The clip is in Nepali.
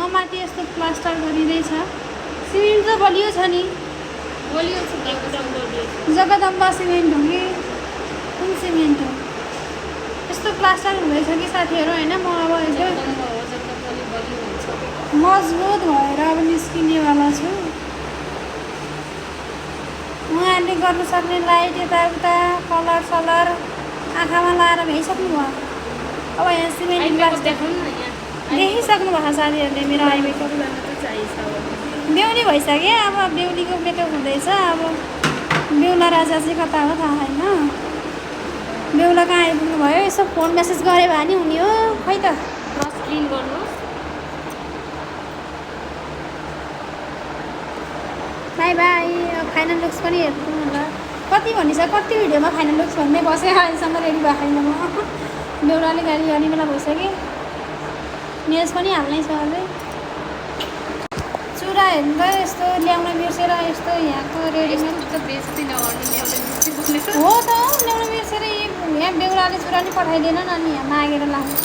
माथि यस्तो प्लास्टर गरिँदैछ। सिमेन्ट त बलियो छ नि, बलियो छ एकदम बलियो छ। जगदम्बा सिमेन्ट हो कि कुन सिमेन्ट हो? यस्तो प्लास्टर हुँदैछ कि साथीहरू होइन। म अब जगदम्बा हो, जगदम्बाले बलियो हुन्छ। मजबुत भएर अब निस्किनेवाला छु। उहाँहरूले गर्नु सक्ने लाइट यताउता कलर सलर आँखामा लाएर भ्याइसक्नु भयो। अब यहाँ सिमेन्ट आइबेको देखाउनु न यहाँ। देखिसक्नु भएको साथीहरूले मेरो आइबेको। जान त चाहिन्छ अब। बेहुली भइसक्यो। अब बेहुलीको मेकअप हुँदैछ। अब बेहुला राजा चाहिँ कता हो थाहा छैन। बेहुला कहाँ आइपुग्नु भयो? यसो फोन मेसेज गरे भए नि हुने हो। खै त ब्रस क्लिन गर्नुहोस्। By by. फाइनल लुक्स पनि हेर्नु होला। कति भनिसक्यो, कति भिडियोमा फाइनल लुक्स भन्दै बसेँ। अहिलेसम्म रेडी भएको छैन म। बेहुलाले गाडी गर्ने बेला भइसक्यो। नेल्स पनि हाल्नै छ अझै। चुरा हेर्नु त यस्तो ल्याउन बिर्सेर यस्तो यहाँको रेडीमेड त बेच्दै नगर्नु ल्याउने बिर्सेको हो त। ल्याउन बिर्सेर यहाँ बेहुलाले चुरा नि पठाइदिएन नि, यहाँ मागेर लानु।